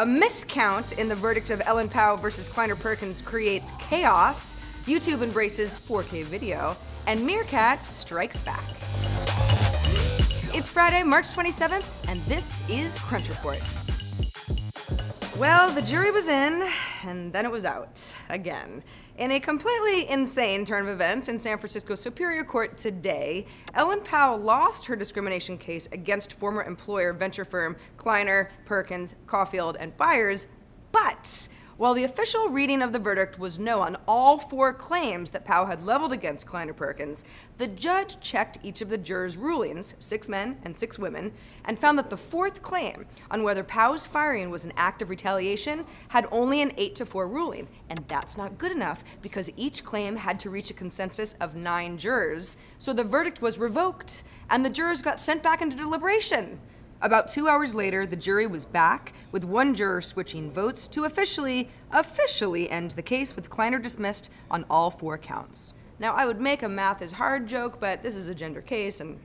A miscount in the verdict of Ellen Pao versus Kleiner Perkins creates chaos, YouTube embraces 4K video, and Meerkat strikes back. It's Friday, March 27th, and this is Crunch Report. Well, the jury was in, and then it was out, again. In a completely insane turn of events in San Francisco Superior Court today, Ellen Pao lost her discrimination case against former employer venture firm Kleiner, Perkins, Caulfield, and Byers, but while the official reading of the verdict was no on all 4 claims that Pao had leveled against Kleiner Perkins, the judge checked each of the jurors' rulings, 6 men and 6 women, and found that the 4th claim on whether Pao's firing was an act of retaliation had only an 8-4 ruling, and that's not good enough because each claim had to reach a consensus of 9 jurors, so the verdict was revoked, and the jurors got sent back into deliberation. About 2 hours later, the jury was back, with 1 juror switching votes to officially end the case with Kleiner dismissed on all 4 counts. Now, I would make a math is hard joke, but this is a gender case, and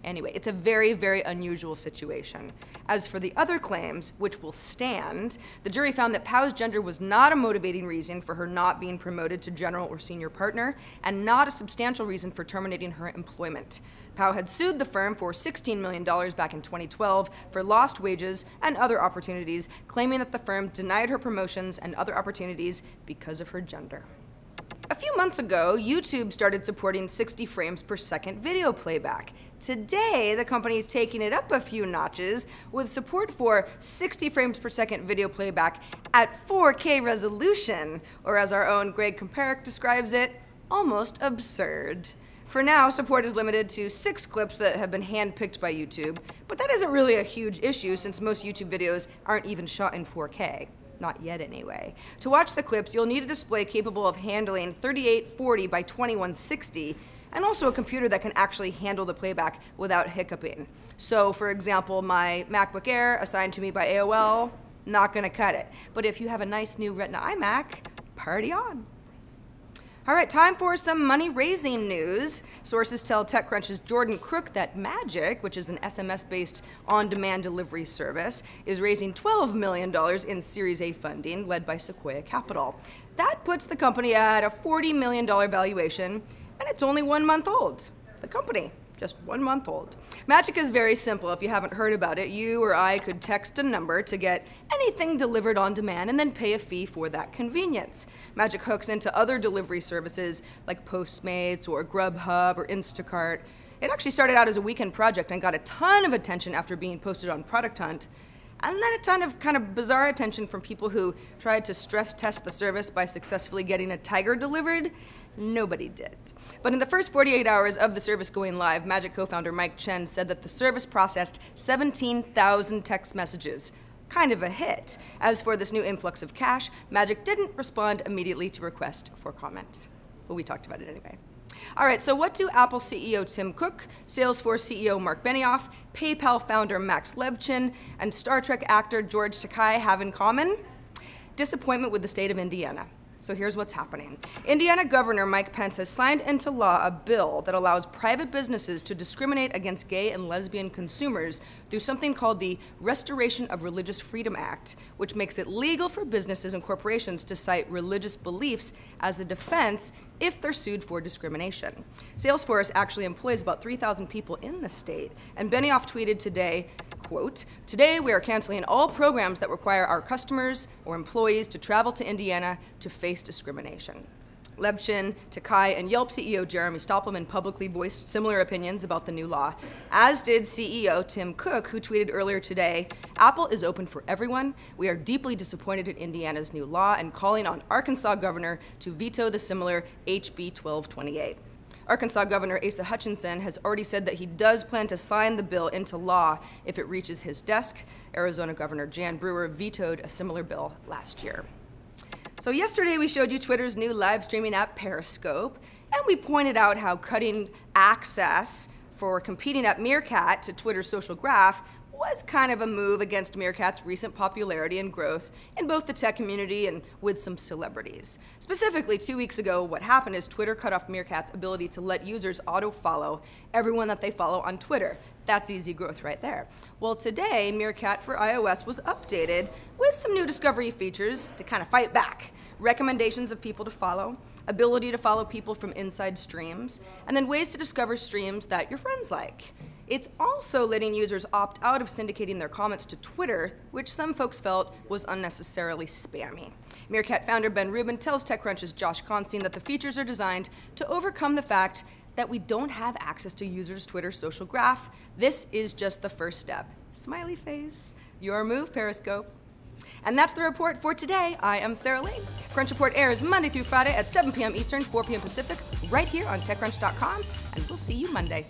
anyway, it's a very, very unusual situation. As for the other claims, which will stand, the jury found that Pao's gender was not a motivating reason for her not being promoted to general or senior partner, and not a substantial reason for terminating her employment. Pao had sued the firm for $16 million back in 2012 for lost wages and other opportunities, claiming that the firm denied her promotions and other opportunities because of her gender. A few months ago, YouTube started supporting 60 frames per second video playback. Today, the company is taking it up a few notches with support for 60 frames per second video playback at 4K resolution, or as our own Greg Komparek describes it, almost absurd. For now, support is limited to 6 clips that have been hand-picked by YouTube, but that isn't really a huge issue since most YouTube videos aren't even shot in 4K. Not yet, anyway. To watch the clips, you'll need a display capable of handling 3840 by 2160, and also a computer that can actually handle the playback without hiccuping. So, for example, my MacBook Air, assigned to me by AOL, not gonna cut it. But if you have a nice new Retina iMac, party on. All right, time for some money-raising news. Sources tell TechCrunch's Jordan Crook that Magic, which is an SMS-based on-demand delivery service, is raising $12 million in Series A funding led by Sequoia Capital. That puts the company at a $40 million valuation, and it's only 1 month old. The company, just 1 month old. Magic is very simple. If you haven't heard about it, you or I could text a number to get anything delivered on demand and then pay a fee for that convenience. Magic hooks into other delivery services like Postmates or Grubhub or Instacart. It actually started out as a weekend project and got a ton of attention after being posted on Product Hunt. And then a ton of kind of bizarre attention from people who tried to stress test the service by successfully getting a tiger delivered. Nobody did. But in the first 48 hours of the service going live, Magic co-founder Mike Chen said that the service processed 17,000 text messages. Kind of a hit. As for this new influx of cash, Magic didn't respond immediately to request for comment. But we talked about it anyway. All right, so what do Apple CEO Tim Cook, Salesforce CEO Mark Benioff, PayPal founder Max Levchin, and Star Trek actor George Takei have in common? Disappointment with the state of Indiana. So here's what's happening. Indiana Governor Mike Pence has signed into law a bill that allows private businesses to discriminate against gay and lesbian consumers through something called the Restoration of Religious Freedom Act, which makes it legal for businesses and corporations to cite religious beliefs as a defense if they're sued for discrimination. Salesforce actually employs about 3,000 people in the state, and Benioff tweeted today, quote, "Today we are canceling all programs that require our customers or employees to travel to Indiana to face discrimination." Levchin, Takei, and Yelp CEO Jeremy Stoppelman publicly voiced similar opinions about the new law, as did CEO Tim Cook, who tweeted earlier today, "Apple is open for everyone. We are deeply disappointed in Indiana's new law and calling on Arkansas governor to veto the similar HB 1228. Arkansas Governor Asa Hutchinson has already said that he does plan to sign the bill into law if it reaches his desk. Arizona Governor Jan Brewer vetoed a similar bill last year. So yesterday we showed you Twitter's new live streaming app Periscope, and we pointed out how cutting access for competing app Meerkat to Twitter's social graph was kind of a move against Meerkat's recent popularity and growth in both the tech community and with some celebrities. Specifically, 2 weeks ago, what happened is Twitter cut off Meerkat's ability to let users auto-follow everyone that they follow on Twitter. That's easy growth right there. Well, today, Meerkat for iOS was updated with some new discovery features to kind of fight back. Recommendations of people to follow, ability to follow people from inside streams, and then ways to discover streams that your friends like. It's also letting users opt out of syndicating their comments to Twitter, which some folks felt was unnecessarily spammy. Meerkat founder Ben Rubin tells TechCrunch's Josh Constein that the features are designed to overcome the fact that we don't have access to users' Twitter social graph. This is just the first step. Smiley face. Your move, Periscope. And that's the report for today. I am Sarah Lane. Crunch Report airs Monday through Friday at 7 p.m. Eastern, 4 p.m. Pacific, right here on TechCrunch.com, and we'll see you Monday.